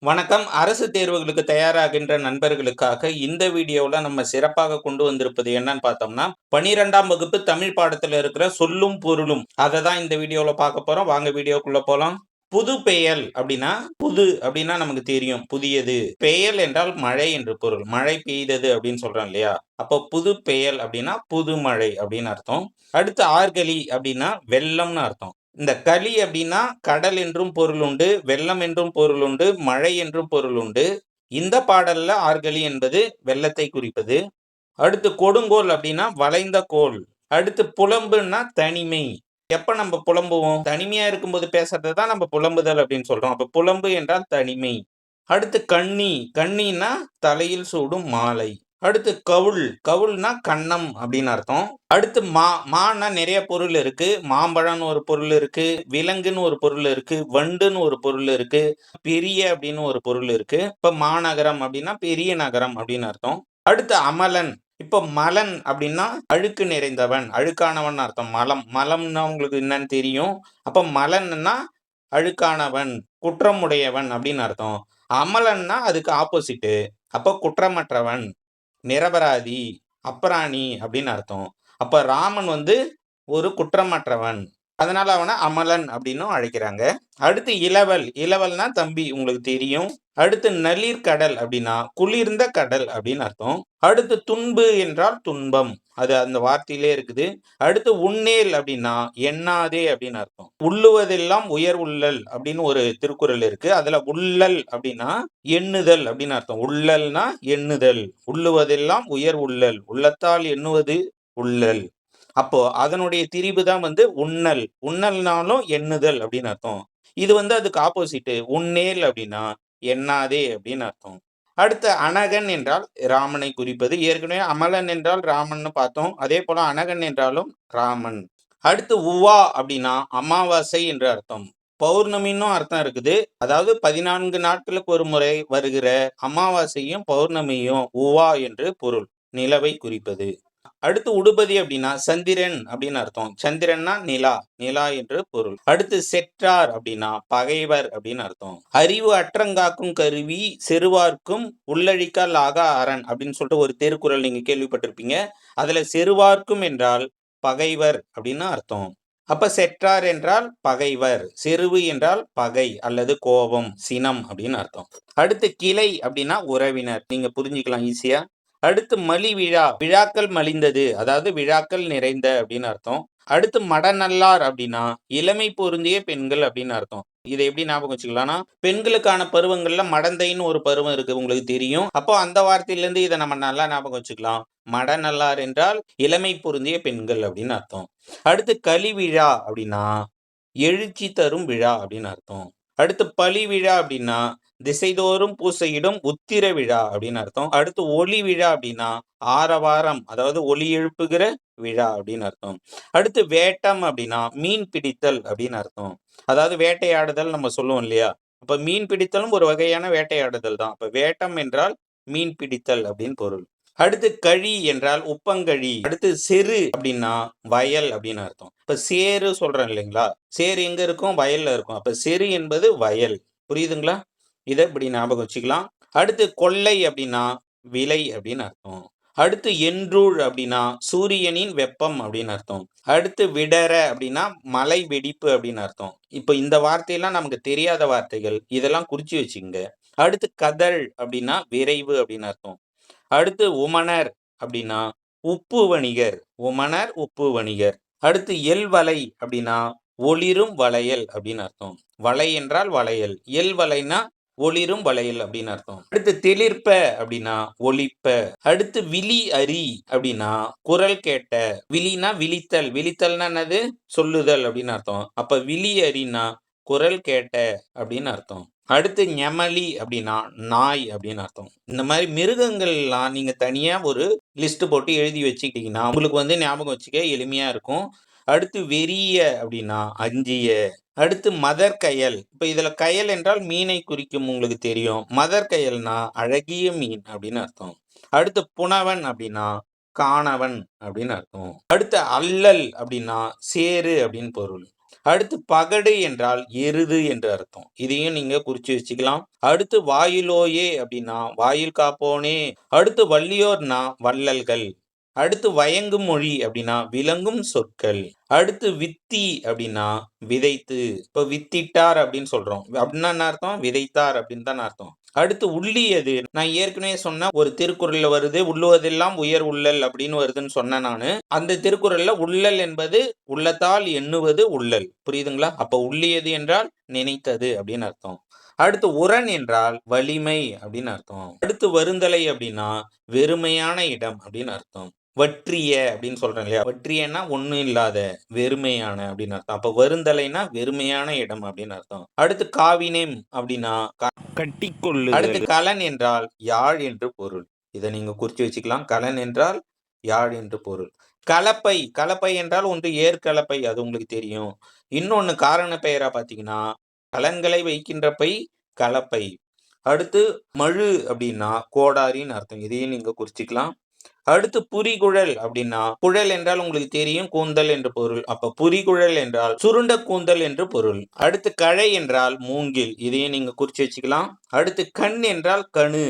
வணக்கம். அரசு தேர்வுகளுக்கு தயாராகின்ற நண்பர்களுக்காக இந்த வீடியோல நம்ம சிறப்பாக கொண்டு வந்திருப்பது என்னன்னு பார்த்தோம்னா, 12ஆம் வகுப்பு தமிழ் பாடத்துல இருக்கிற சொல்லும் பொருளும். அத தான் இந்த வீடியோல பார்க்க போறோம். வாங்க வீடியோக்குள்ள போலாம். புது பெயல் அப்படின்னா, புது அப்படின்னா நமக்கு தெரியும். புதியது. பெயல் என்றால் மழை என்று பொருள். மழை பெய்தது அப்படின்னு சொல்றோம் இல்லையா? அப்போ புது பெயல் அப்படின்னா புது மழை அப்படின்னு அர்த்தம். அடுத்து ஆர்கலி அப்படின்னா வெள்ளம்னு அர்த்தம். இந்த களி அப்படின்னா கடல் என்றும் பொருள் உண்டு, வெள்ளம் என்றும் பொருள் உண்டு, மழை என்றும் பொருள் உண்டு. இந்த பாடல்ல ஆர்கலி என்பது வெள்ளத்தை குறிப்பது. அடுத்து கொடுங்கோல் அப்படின்னா வளைந்த கோல். அடுத்து புலம்புன்னா தனிமை. எப்ப நம்ம புலம்புவோம்? தனிமையா இருக்கும்போது பேசுறத தான் நம்ம புலம்புதல் அப்படின்னு சொல்றோம். அப்ப புலம்பு என்றால் தனிமை. அடுத்து கண்ணி. கண்ணின்னா தலையில் சூடும் மாலை. அடுத்து கவுள். கவுள்னா கன்னம் அப்படின்னு அர்த்தம். அடுத்து மான்னா நிறைய பொருள் இருக்கு. மாம்பழம்னு ஒரு பொருள் இருக்கு. விலங்குன்னு ஒரு பொருள் இருக்கு. வண்டுன்னு ஒரு பொருள் இருக்கு. பெரிய அப்படின்னு ஒரு பொருள் இருக்கு. இப்ப மாநகரம் அப்படின்னா பெரிய நகரம் அப்படின்னு அர்த்தம். அடுத்து அமலன். இப்ப மலன் அப்படின்னா அழுக்கு நிறைந்தவன், அழுக்கானவன் அர்த்தம். மலம். மலம்னா உங்களுக்கு என்னன்னு தெரியும். அப்ப மலன்னா அழுக்கானவன், குற்றம் உடையவன் அப்படின்னு அர்த்தம். அமலன்னா அதுக்கு ஆப்போசிட்டு. அப்ப குற்றமற்றவன், நிரபராதி, அப்ராணி அப்படின்னு அர்த்தம். அப்ப ராமன் ஒரு குற்றமற்றவன். அதனால அவன அமலன் அப்படின்னும் அழைக்கிறாங்க. அடுத்து இளவல். இளவல்னா தம்பி உங்களுக்கு தெரியும். அடுத்து நளிர் கடல் அப்படின்னா குளிர்ந்த கடல் அப்படின்னு அர்த்தம். அடுத்து துன்பு என்றால் துன்பம். அது அந்த வார்த்தையிலே இருக்குது. அடுத்து உன்னேல் அப்படின்னா எண்ணாதே அப்படின்னு அர்த்தம். உள்ளுவதெல்லாம் உயர் உள்ளல் அப்படின்னு ஒரு திருக்குறள் இருக்கு. அதுல உள்ளல் அப்படின்னா எண்ணுதல் அப்படின்னு அர்த்தம். உள்ளல்னா எண்ணுதல். உள்ளுவதெல்லாம் உயர் உள்ளல். உள்ளத்தால் எண்ணுவது உள்ளல். அப்போ அதனுடைய திரிபு தான் உண்ணல். உண்ணல்னாலும் எண்ணுதல் அப்படின்னு அர்த்தம். இது அதுக்கு ஆப்போசிட். உன்னேல் அப்படின்னா எண்ணாதே அப்படின்னு அர்த்தம். அடுத்து அனகன் என்றால் ராமனை குறிப்பது. ஏற்கனவே அமலன் என்றால் ராமன்னு பார்த்தோம். அதே போல அனகன் என்றாலும் ராமன். அடுத்து உவா அப்படின்னா அமாவாசை என்று அர்த்தம். பௌர்ணமின்னும் அர்த்தம் இருக்குது. அதாவது 14 நாட்களுக்கு ஒரு முறை வருகிற அமாவாசையும் பௌர்ணமியும் உவா என்று பொருள். நிலவை குறிப்பது. அடுத்து உடுபதி அப்படின்னா சந்திரன் அப்படின்னு அர்த்தம். சந்திரன்னா நிலா. நிலா என்று பொருள். அடுத்து செற்றார் அப்படின்னா பகைவர் அப்படின்னு அர்த்தம். அறிவு அற்றங்காக்கும் கருவி செருவார்க்கும் உள்ளழிக்கால் ஆகா அரண் அப்படின்னு சொல்லிட்டு ஒரு திருக்குறள் நீங்க கேள்விப்பட்டிருப்பீங்க. அதுல செருவார்க்கும் என்றால் பகைவர் அப்படின்னு அர்த்தம். அப்ப செற்றார் என்றால் பகைவர், செருவு என்றால் பகை அல்லது கோபம், சினம் அப்படின்னு அர்த்தம். அடுத்து கிளை அப்படின்னா உறவினர். நீங்க புரிஞ்சுக்கலாம் ஈஸியா. அடுத்து மலி விழா. விழாக்கள் மலிந்தது. அதாவது விழாக்கள் நிறைந்த அப்படின்னு அர்த்தம். அடுத்து மடநல்லார் அப்படின்னா இளமை பொருந்திய பெண்கள் அப்படின்னு அர்த்தம். இதை எப்படி ஞாபகம் வச்சுக்கலாம்னா, பெண்களுக்கான பருவங்கள்ல மடந்தைன்னு ஒரு பருவம் இருக்கு உங்களுக்கு தெரியும். அப்போ அந்த வார்த்தையிலிருந்து இதை நம்ம நல்லா ஞாபகம் வச்சுக்கலாம். மடநல்லார் என்றால் இளமை பொருந்திய பெண்கள் அப்படின்னு அர்த்தம். அடுத்து கலி விழா அப்படின்னா எழுச்சி தரும் விழா அப்படின்னு அர்த்தம். அடுத்து பலி விழா அப்படின்னா திசைதோறும் பூசையிடும் உத்திர விழா அப்படின்னு அர்த்தம். அடுத்து ஒளி விழா அப்படின்னா ஆரவாரம், அதாவது ஒளி எழுப்புகிற விழா அப்படின்னு அர்த்தம். அடுத்து வேட்டம் அப்படின்னா மீன் பிடித்தல் அப்படின்னு அர்த்தம். அதாவது வேட்டையாடுதல் நம்ம சொல்லுவோம் இல்லையா? அப்ப மீன் பிடித்தலும் ஒரு வகையான வேட்டையாடுதல் தான். அப்ப வேட்டம் என்றால் மீன் பிடித்தல் அப்படின்னு பொருள். அடுத்து கழி என்றால் உப்பங்கழி. அடுத்து செரு அப்படின்னா வயல் அப்படின்னு அர்த்தம். இப்ப சேரு சொல்றேன் இல்லைங்களா? சேரு எங்க இருக்கும்? வயல்ல இருக்கும். அப்ப செரு என்பது வயல். புரியுதுங்களா? இத இப்படி ஞாபகம் வச்சுக்கலாம். அடுத்து கொள்ளை அப்படின்னா விலை அப்படின்னு அர்த்தம். அடுத்து என்றூழ் அப்படின்னா சூரியனின் வெப்பம் அப்படின்னு அர்த்தம். அடுத்து விடற அப்படின்னா மலை வெடிப்பு அப்படின்னு அர்த்தம். இப்ப இந்த வார்த்தையெல்லாம் நமக்கு தெரியாத வார்த்தைகள். இதெல்லாம் குறிச்சு வச்சுக்கங்க. அடுத்து கதழ் அப்படின்னா விரைவு அப்படின்னு அர்த்தம். அடுத்து உமணர் அப்படின்னா உப்பு வணிகர். உமணர் உப்பு வணிகர். அடுத்து எல்வலை அப்படின்னா ஒளிரும் வளையல் அப்படின்னு அர்த்தம். வலை என்றால் வளையல். எல்வலைனா ஒளிரும் வளையல் அப்படின்னு அர்த்தம். அடுத்து தெளிர்ப்ப அப்படின்னா ஒளிப்ப. அடுத்து விழி அறி அப்படின்னா குரல் கேட்ட. விழினா விழித்தல். விழித்தல்னா என்னது? சொல்லுதல் அப்படின்னு அர்த்தம். அப்ப விழி அறினா குரல் கேட்ட அப்படின்னு அர்த்தம். அடுத்து ஞெமலி அப்படின்னா நாய் அப்படின்னு அர்த்தம். இந்த மாதிரி மிருகங்கள்லாம் நீங்க தனியா ஒரு லிஸ்ட் போட்டு எழுதி வச்சுக்கிட்டீங்கன்னா உங்களுக்கு ஞாபகம் வச்சுக்க எளிமையா இருக்கும். அடுத்து வெறிய அப்படின்னா அஞ்சிய. அடுத்து மதர் கயல். இப்ப இதுல கயல் என்றால் மீனை குறிக்கும் உங்களுக்கு தெரியும். மதர் கயல்னா அழகிய மீன் அப்படின்னு அர்த்தம். அடுத்து புனவன் அப்படின்னா காணவன் அப்படின்னு அர்த்தம். அடுத்து அல்லல் அப்படின்னா சேரு அப்படின்னு பொருள். அடுத்து பகடு என்றால் எருது என்று அர்த்தம். இதையும் நீங்க குறிச்சு வச்சுக்கலாம். அடுத்து வாயிலோயே அப்படின்னா வாயில் காப்போனே. அடுத்து வள்ளியோர்னா வள்ளல்கள். அடுத்து வயங்கும் மொழி அப்படின்னா விளங்கும் சொற்கள். அடுத்து வித்தி அப்படின்னா விதைத்து. இப்போ வித்திட்டார் அப்படின்னு சொல்றோம். அப்படின்னா என்ன அர்த்தம்? விதைத்தார் அப்படின்னு தான் அர்த்தம். அடுத்து உள்ளியது. நான் ஏற்கனவே சொன்ன ஒரு திருக்குறள்ல வருது, உள்ளுவதெல்லாம் உயர் உள்ளல் அப்படின்னு வருதுன்னு சொன்னேன் நானு. அந்த திருக்குறள்ல உள்ளல் என்பது உள்ளத்தால் எண்ணுவது உள்ளல். புரியுதுங்களா? அப்ப உள்ளியது என்றால் நினைத்தது அப்படின்னு அர்த்தம். அடுத்து உரண் என்றால் வலிமை அப்படின்னு அர்த்தம். அடுத்து வருந்தலை அப்படின்னா வெறுமையான இடம் அப்படின்னு அர்த்தம். வற்றிய அப்படின்னு சொல்றேன் இல்லையா? வற்றியன்னா ஒண்ணும் இல்லாத, வெறுமையான அப்படின்னு அர்த்தம். அப்ப வருந்தலைனா வெறுமையான இடம் அப்படின்னு அர்த்தம். அடுத்து காவினேம் அப்படின்னா கட்டிக்கொள்ளு. அடுத்து கலன் என்றால் யாழ் என்று பொருள். இதை நீங்க குறிச்சு வச்சுக்கலாம். கலன் என்றால் யாழ் என்று பொருள். கலப்பை. கலப்பை என்றால் ஒன்று ஏற்கலப்பை, அது உங்களுக்கு தெரியும். இன்னொன்னு காரண பெயரா பாத்தீங்கன்னா கலன்களை வைக்கின்ற பை கலப்பை. அடுத்து மழு அப்படின்னா கோடாரின்னு அர்த்தம். இதையும் நீங்க குறிச்சுக்கலாம். அடுத்து புரிகுழல் அப்படின்னா குழல் என்றால் உங்களுக்கு தெரியும் கூந்தல் என்று பொருள். அப்ப புரிகுழல் என்றால் சுருண்ட கூந்தல் என்று பொருள். அடுத்து கழை என்றால் மூங்கில். இதையும் நீங்க குறிச்சு வச்சுக்கலாம். அடுத்து கண் என்றால் கணு.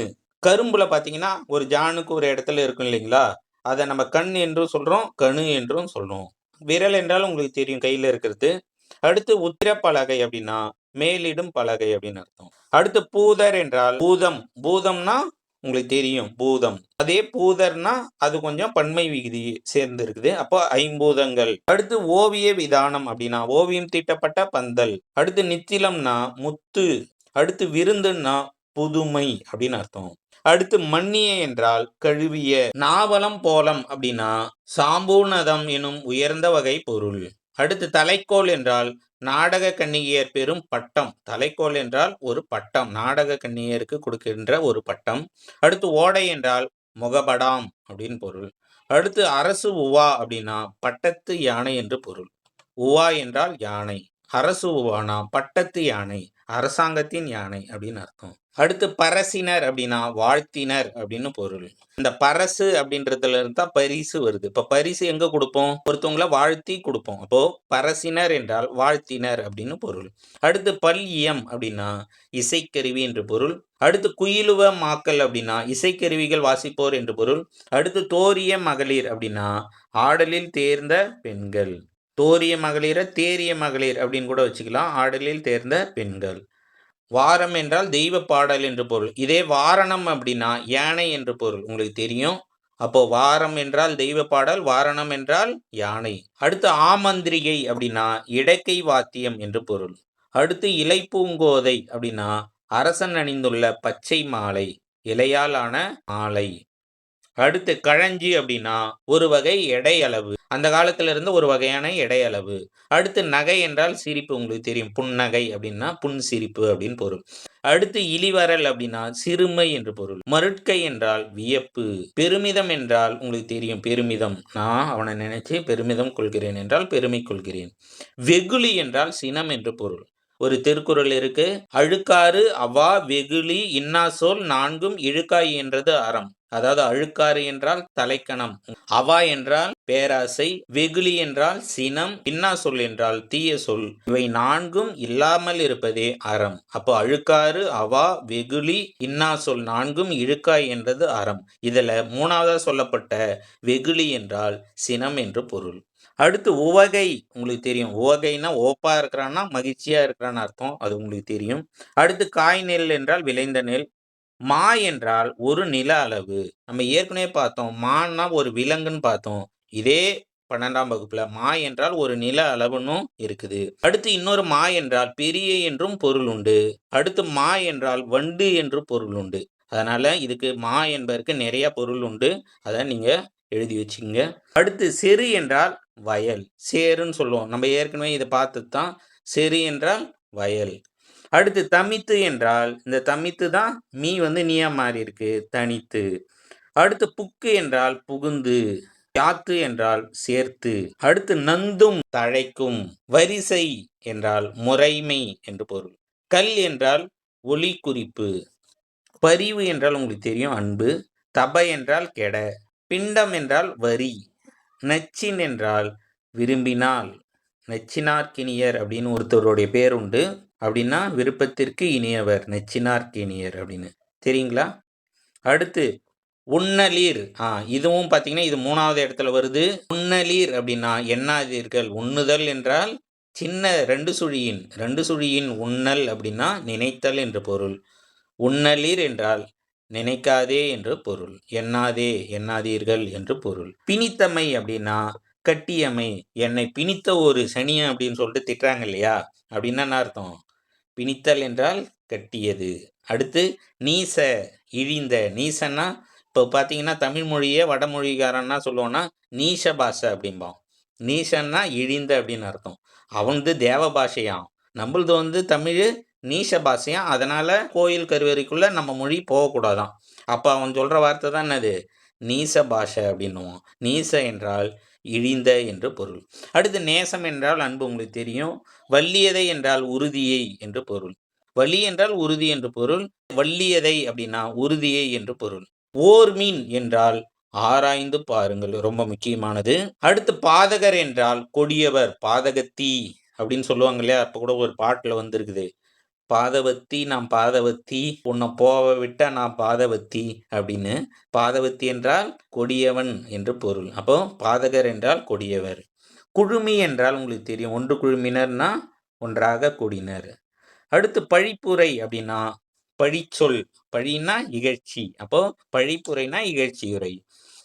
கரும்புல பாத்தீங்கன்னா ஒரு ஜானுக்கு ஒரு இடத்துல இருக்கும் இல்லைங்களா? அதை நம்ம கண் என்றும் சொல்றோம், கணு என்றும் சொல்றோம். விரல் என்றால் உங்களுக்கு தெரியும் கையில இருக்கிறது. அடுத்து உத்திர பலகை அப்படின்னா மேலிடும் பலகை அப்படின்னு அர்த்தம். அடுத்து பூதர் என்றால் பூதம். பூதம்னா உங்களுக்கு தெரியும் பூதம். அதே பூதர்னா அது கொஞ்சம் பன்மை விகுதி சேர்ந்து இருக்குது. அப்போ ஐம்பூதங்கள். அடுத்து ஓவிய விதானம் அப்படின்னா ஓவியம் தீட்டப்பட்ட பந்தல். அடுத்து நித்திலம்னா முத்து. அடுத்து விருந்துன்னா புதுமை அப்படின்னு அர்த்தம். அடுத்து மன்னிய என்றால் கழுவிய. நாவலம் போலம் அப்படின்னா சாம்பூர்ணதம் எனும் உயர்ந்த வகை பொருள். அடுத்து தலைக்கோல் என்றால் நாடக கன்னிகையர் பெறும் பட்டம். தலைக்கோல் என்றால் ஒரு பட்டம், நாடக கன்னிகையருக்கு கொடுக்கின்ற ஒரு பட்டம். அடுத்து ஓடை என்றால் முகபடாம் அப்படின்னு பொருள். அடுத்து அரசு உவா அப்படின்னா பட்டத்து யானை என்று பொருள். உவா என்றால் யானை. அரசு உவானா பட்டத்து யானை, அரசாங்கத்தின் யானை அப்படின்னு அர்த்தம். அடுத்து பரசினர் அப்படின்னா வாழ்த்தினர் அப்படின்னு பொருள். இந்த பரசு அப்படின்றதுல இருந்தா பரிசு வருது. இப்ப பரிசு எங்க கொடுப்போம்? ஒருத்தவங்கள வாழ்த்தி கொடுப்போம். அப்போ பரசினர் என்றால் வாழ்த்தினர் அப்படின்னு பொருள். அடுத்து பல்இயம் அப்படின்னா இசைக்கருவி என்று பொருள். அடுத்து குயிலுவ மாக்கல் அப்படின்னா இசைக்கருவிகள் வாசிப்போர் என்று பொருள். அடுத்து தோரிய மகளிர் அப்படின்னா ஆடலில் தேர்ந்த பெண்கள். தோரிய மகளிர தேரிய மகளிர் அப்படின்னு கூட வச்சுக்கலாம். ஆடலில் தேர்ந்த பெண்கள். வாரம் என்றால் தெய்வ பாடல் என்று பொருள். இதே வாரணம் அப்படின்னா யானை என்று பொருள் உங்களுக்கு தெரியும். அப்போ வாரம் என்றால் தெய்வ பாடல், வாரணம் என்றால் யானை. அடுத்து ஆமந்திரிகை அப்படின்னா இடக்கை வாத்தியம் என்று பொருள். அடுத்து இலைப்பூங்கோதை அப்படின்னா அரசன் அணிந்துள்ள பச்சை மாலை, இலையால் ஆன மாலை. அடுத்து கழஞ்சி அப்படின்னா ஒரு வகை எடை அளவு. அந்த காலத்துல இருந்த ஒரு வகையான எடை அளவு. அடுத்து நகை என்றால் சிரிப்பு உங்களுக்கு தெரியும். புன்னகை அப்படின்னா புன் சிரிப்பு அப்படின்னு பொருள். அடுத்து இளிவரல் அப்படின்னா சிறுமை என்று பொருள். மருட்கை என்றால் வியப்பு. பெருமிதம் என்றால் உங்களுக்கு தெரியும் பெருமிதம். நான் அவனை நினைச்சு பெருமிதம் கொள்கிறேன் என்றால் பெருமை கொள்கிறேன். வெகுளி என்றால் சினம் என்று பொருள். ஒரு திருக்குறள் இருக்கு. அழுக்காறு அவா வெகுளி இன்னா சொல் நான்கும் இழுக்காய் என்றது அறம். அதாவது அழுக்காறு என்றால் தலைக்கணம், அவா என்றால் பேராசை, வெகுளி என்றால் சினம், இன்னா சொல் என்றால் தீய சொல். இவை நான்கும் இல்லாமல் இருப்பதே அறம். அப்போ அழுக்காறு அவா வெகுளி இன்னா சொல் நான்கும் இழுக்காய் என்றது அறம். இதுல மூணாவதா சொல்லப்பட்ட வெகுளி என்றால் சினம் என்று பொருள். அடுத்து உவகை உங்களுக்கு தெரியும். உவகைனா ஓப்பா இருக்கிறான்னா மகிழ்ச்சியா இருக்கிறான்னு அர்த்தம். அது உங்களுக்கு தெரியும். அடுத்து காய் நெல் என்றால் விளைந்த நெல். மா என்றால் ஒரு நில அளவு. நம்ம ஏற்கனவே பார்த்தோம். மான்னா ஒரு விலங்குன்னு பார்த்தோம். இதே 12ஆம் வகுப்புல மா என்றால் ஒரு நில அளவுன்னும் இருக்குது. அடுத்து இன்னொரு மா என்றால் பெரிய என்றும் பொருள் உண்டு. அடுத்து மா என்றால் வண்டு என்று பொருள் உண்டு. அதனால இதுக்கு மா என்பதற்கு நிறைய பொருள் உண்டு. அதை நீங்க எழுதி வச்சுங்க. அடுத்து செரு என்றால் வயல். சேருன்னு சொல்லுவோம். நம்ம ஏற்கனவே இதை பார்த்தது தான். செரு என்றால் வயல். அடுத்து தமித்து என்றால் இந்த தமித்து தான் மீ நீயா மாறி இருக்கு தனித்து. அடுத்து புக்கு என்றால் புகுந்து. யாத்து என்றால் சேர்த்து. அடுத்து நந்தும் தழைக்கும். வரிசை என்றால் முறைமை என்று பொருள். கல் என்றால் ஒளி குறிப்பு. பரிவு என்றால் உங்களுக்கு தெரியும் அன்பு. தபை என்றால் கெட. பிண்டம் என்றால் வரி. நச்சின் என்றால் விரும்பினால். நெச்சினார்க்கினியர் அப்படின்னு ஒருத்தருடைய பேர் உண்டு. அப்படின்னா விருப்பத்திற்கு இனியவர், நெச்சினார்க்கினியர் அப்படின்னு. தெரியுங்களா? அடுத்து உண்ணலீர். இதுவும் பார்த்தீங்கன்னா இது 3வது இடத்துல வருது. உண்ணலீர் அப்படின்னா எண்ணாதீர்கள். உண்ணுதல் என்றால் சின்ன 2 சுழியின் உண்ணல் அப்படின்னா நினைத்தல் என்று பொருள். உண்ணலீர் என்றால் நினைக்காதே என்று பொருள். எண்ணாதே, எண்ணாதீர்கள் என்று பொருள். பிணித்தமை அப்படின்னா கட்டியமை. என்னை பிணித்த ஒரு சனியன் அப்படின்னு சொல்லிட்டு திட்டுறாங்க இல்லையா? அப்படின்னா என்ன அர்த்தம்? பிணித்தல் என்றால் கட்டியது. அடுத்து நீச, இழிந்த. நீசன்னா இப்போ பார்த்தீங்கன்னா தமிழ் மொழியே வடமொழிக்காரன்னா சொல்லுவோன்னா நீச பாஷை அப்படிம்பான். நீசன்னா இழிந்த அப்படின்னு அர்த்தம். அவனது தேவ பாஷையாம், நம்மளது தமிழ் நீச பாஷையாம். அதனால கோயில் கருவறைக்குள்ள நம்ம மொழி போகக்கூடாதான். அப்போ அவன் சொல்ற வார்த்தை தான் என்னது? நீச பாஷை அப்படின்னுவான். நீச என்றால் இழிந்த என்று பொருள். அடுத்து நேசம் என்றால் அன்பு, உங்களுக்கு தெரியும். வல்லியதை என்றால் உறுதியை என்று பொருள். வலி என்றால் உறுதி என்று பொருள். வல்லியதை அப்படின்னா உறுதியை என்று பொருள். ஓர்மீன் என்றால் ஆராய்ந்து பாருங்கள், ரொம்ப முக்கியமானது. அடுத்து பாதகர் என்றால் கொடியவர், பாதகத்தி அப்படின்னு சொல்லுவாங்க இல்லையா? அப்போ கூட ஒரு பாட்டில் வந்திருக்குது, பாதவத்தி நான் பாதவத்தி, உன்னை போக விட்டா நான் பாதவத்தி அப்படின்னு. பாதவத்தி என்றால் கொடியவன் என்று பொருள். அப்போ பாதகர் என்றால் கொடியவர். குழுமி என்றால் உங்களுக்கு தெரியும், ஒன்று குழுமினர்னா ஒன்றாக கூடினர். அடுத்து பழிப்புரை அப்படின்னா பழிச்சொல். பழின்னா இகழ்ச்சி, அப்போ பழிப்புரைனா இகழ்ச்சியுரை.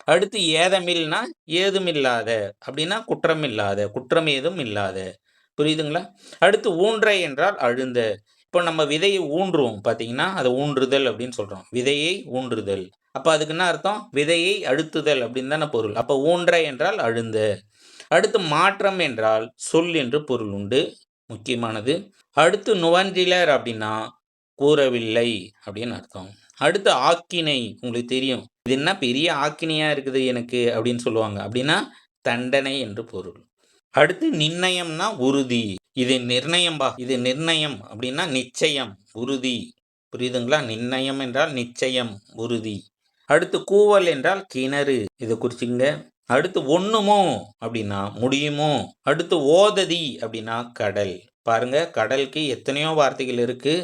அடுத்து ஏதமில்னா ஏதுமில்லாத அப்படின்னா குற்றமில்லாத, குற்றம் ஏதும் இல்லாத. புரியுதுங்களா? அடுத்து ஊன்றை என்றால் அழுந்த. இப்போ நம்ம விதையை ஊன்றுவோம் பார்த்தீங்கன்னா அதை ஊன்றுதல் அப்படின்னு சொல்கிறோம். விதையை ஊன்றுதல். அப்போ அதுக்கு என்ன அர்த்தம்? விதையை அழுத்துதல் அப்படின்னு தானே பொருள். அப்போ ஊன்றை என்றால் அழுந்த. அடுத்து மாற்றம் என்றால் சொல் என்று பொருள் உண்டு, முக்கியமானது. அடுத்து நுவன்றிலர் அப்படின்னா கூறவில்லை அப்படின்னு அர்த்தம். அடுத்து ஆக்கினை, உங்களுக்கு தெரியும், இது என்ன பெரிய ஆக்கினையா இருக்குது எனக்கு அப்படின்னு சொல்லுவாங்க. அப்படின்னா தண்டனை என்று பொருள். அடுத்து நிர்ணயம்னா உறுதி. இது நிர்ணயம்பா, இது நிர்ணயம் அப்படின்னா நிச்சயம், உறுதி. புரியுதுங்களா? நிர்ணயம் என்றால் நிச்சயம், உறுதி. அடுத்து கூவல் என்றால் கிணறு, இதை குறிச்சிங்க. அடுத்து ஒண்ணுமோ அப்படின்னா முடியுமோ. அடுத்து ஓததி அப்படின்னா கடல். பாருங்க, கடலுக்கு எத்தனையோ வார்த்தைகள் இருக்கு,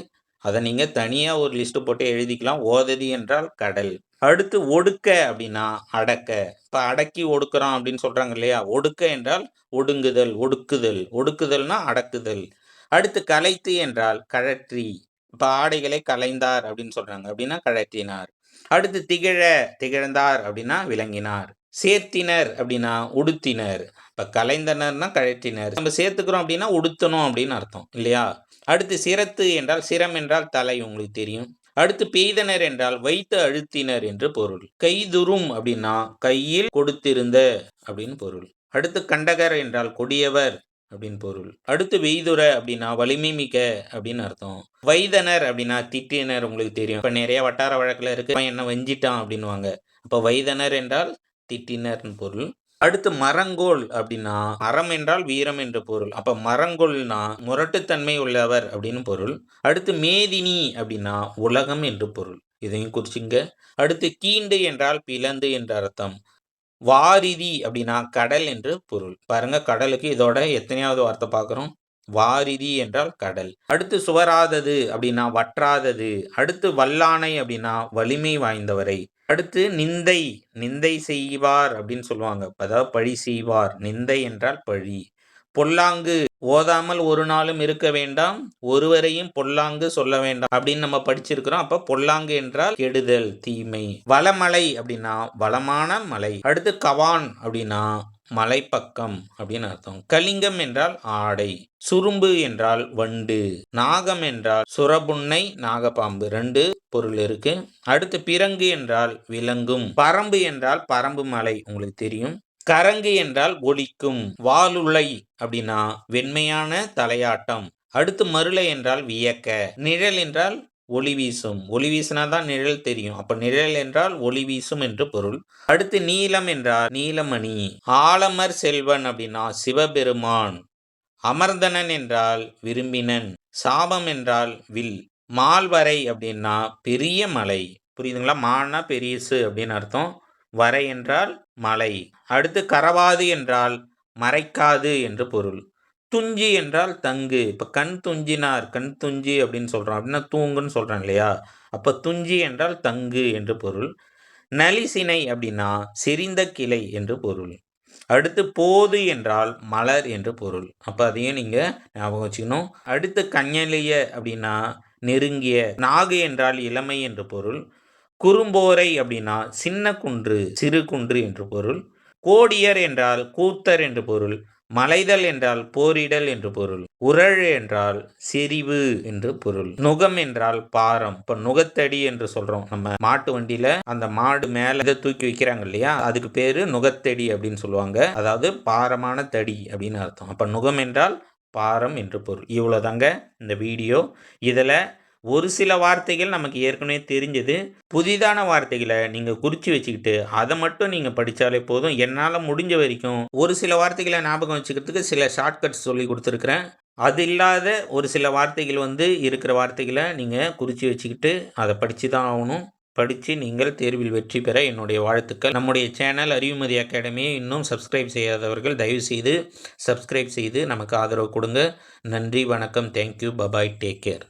அதை நீங்க தனியா ஒரு லிஸ்ட் போட்டு எழுதிக்கலாம். ஓததி என்றால் கடல். அடுத்து ஒடுக்க அப்படின்னா அடக்க. இப்ப அடக்கி ஒடுக்குறான் அப்படின்னு சொல்றாங்க இல்லையா? ஒடுக்க என்றால் ஒடுங்குதல், ஒடுக்குதல். ஒடுக்குதல்னா அடக்குதல். அடுத்து கலைத்து என்றால் கழற்றி. இப்ப ஆடைகளை கலைந்தார் அப்படின்னு சொல்றாங்க, அப்படின்னா கழற்றினார். அடுத்து திகழ, திகழ்ந்தார் அப்படின்னா விளங்கினார். சேர்த்தினர் அப்படின்னா உடுத்தினர். இப்ப கலைந்தனர்னா கழற்றினர், நம்ம சேர்த்துக்கிறோம் அப்படின்னா உடுத்தணும் அப்படின்னு அர்த்தம் இல்லையா? அடுத்து சிரத்து என்றால், சிரம் என்றால் தலை, உங்களுக்கு தெரியும். அடுத்து பெய்தனர் என்றால் வைத்து அழுத்தினர் என்று பொருள். கைதுரும் அப்படின்னா கையில் கொடுத்திருந்த அப்படின்னு பொருள். அடுத்து கண்டகர் என்றால் கொடியவர் அப்படின்னு பொருள். அடுத்து வெய்துர அப்படின்னா வலிமை மிக்க அப்படின்னு அர்த்தம். வைதனர் அப்படின்னா திட்டினர், உங்களுக்கு தெரியும். இப்ப நிறைய வட்டார வழக்குல இருக்கு, என்ன வஞ்சிட்டான் அப்படின்னுவாங்க. அப்ப வைதனர் என்றால் திட்டினர்னு பொருள். அடுத்து மரங்கோல் அப்படின்னா மரம் என்றால் வீரம் என்று பொருள். அப்ப மரங்கோல்னா முரட்டுத்தன்மை உள்ளவர் அப்படின்னு பொருள். அடுத்து மேதினி அப்படின்னா உலகம் என்று பொருள், இதையும் குறிச்சிங்க. அடுத்து கீண்டு என்றால் பிளந்து என்ற அர்த்தம். வாரிதி அப்படின்னா கடல் என்று பொருள். பாருங்க, கடலுக்கு இதோட எத்தனையாவது வார்த்தை பார்க்குறோம்? வாரிதி என்றால் கடல். அடுத்து சுவராதது அப்படின்னா வற்றாதது. அடுத்து வல்லானை அப்படின்னா வலிமை வாய்ந்தவரை. அடுத்து நிந்தை, நிந்தை செய்வார் அப்படின்னு சொல்லுவாங்க, அதாவது பழி செய்வார். நிந்தை என்றால் பழி. பொல்லாங்கு, ஓதாமல் ஒரு நாளும் இருக்க வேண்டாம், ஒருவரையும் பொல்லாங்கு சொல்ல வேண்டாம் அப்படின்னு நம்ம படிச்சிருக்கிறோம். அப்ப பொல்லாங்கு என்றால் கெடுதல், தீமை. வளமலை அப்படின்னா வளமான மலை. அடுத்து கவான் அப்படின்னா மலைப்பக்கம் அப்படின்னு அர்த்தம். கலிங்கம் என்றால் ஆடை. சுரும்பு என்றால் வண்டு. நாகம் என்றால் சுரபுன்னை, நாகப்பாம்பு, 2 பொருள் இருக்கு. அடுத்து பிறங்கு என்றால் விலங்கும். பரம்பு என்றால் பரம்பு மலை, உங்களுக்கு தெரியும். கரங்கு என்றால் ஒலிக்கும். வாலுளை அப்படின்னா வெண்மையான தலையாட்டம். அடுத்து மருளை என்றால் வியக்க. நிழல் என்றால் ஒளி வீசும். ஒளி வீசினாதான் நிழல் தெரியும். அப்ப நிழல் என்றால் ஒளி வீசும் என்று பொருள். அடுத்து நீலம் என்றால் நீலமணி. ஆலமர் செல்வன் அப்படின்னா சிவபெருமான். அமர்ந்தனன் என்றால் விரும்பினன். சாபம் என்றால் வில். மால்வரை அப்படின்னா பெரிய மலை. புரியுதுங்களா? மால்னா பெரியசு அப்படின்னு அர்த்தம். வரை என்றால் மலை. அடுத்து கரவாது என்றால் மறைக்காது என்று பொருள். துஞ்சி என்றால் தங்கு. இப்ப கண் துஞ்சினார், கண் துஞ்சி அப்படின்னு சொல்றோம். அப்படின்னா தூங்குன்னு சொல்றோம் இல்லையா? அப்ப துஞ்சி என்றால் தங்கு என்று பொருள். நளிசினை அப்படின்னா செறிந்த கிளை என்று பொருள். அடுத்து போது என்றால் மலர் என்று பொருள். அப்ப அதையும் நீங்க ஞாபகம் வச்சுக்கணும். அடுத்து கஞலிய அப்படின்னா நெருங்கிய. நாகு என்றால் இளமை என்று பொருள். குறும்போரை அப்படின்னா சின்ன குன்று, சிறு குன்று என்று பொருள். கோடியர் என்றால் கூத்தர் என்று பொருள். மலைதல் என்றால் போரிடல் என்று பொருள். உரள் என்றால் செறிவு என்று பொருள். நுகம் என்றால் பாரம். இப்ப நுகத்தடி என்று சொல்றோம். நம்ம மாட்டு வண்டியில அந்த மாடு மேல இதை தூக்கி வைக்கிறாங்க இல்லையா, அதுக்கு பேரு நுகத்தடி அப்படின்னு சொல்லுவாங்க. அதாவது பாரமான தடி அப்படின்னு அர்த்தம். அப்ப நுகம் என்றால் பாரம் என்று பொருள். இவ்வளவுதாங்க இந்த வீடியோ. இதுல ஒரு சில வார்த்தைகள் நமக்கு ஏற்கனவே தெரிஞ்சது. புதிதான வார்த்தைகளை நீங்கள் குறித்து வச்சுக்கிட்டு அதை மட்டும் நீங்கள் படித்தாலே போதும். என்னால் முடிஞ்ச வரைக்கும் ஒரு சில வார்த்தைகளை ஞாபகம் வச்சுக்கிறதுக்கு சில ஷார்ட்கட்ஸ் சொல்லி கொடுத்துருக்குறேன். அது இல்லாத ஒரு சில வார்த்தைகள் இருக்கிற வார்த்தைகளை நீங்கள் குறித்து வச்சுக்கிட்டு அதை படித்து தான் ஆகணும். படித்து நீங்கள் தேர்வில் வெற்றி பெற என்னுடைய வாழ்த்துக்கள். நம்முடைய சேனல் அறிவுமதி அகாடமியை இன்னும் சப்ஸ்கிரைப் செய்யாதவர்கள் தயவுசெய்து சப்ஸ்கிரைப் செய்து நமக்கு ஆதரவு கொடுங்க. நன்றி, வணக்கம், தேங்க்யூ, பபாய், டேக் கேர்.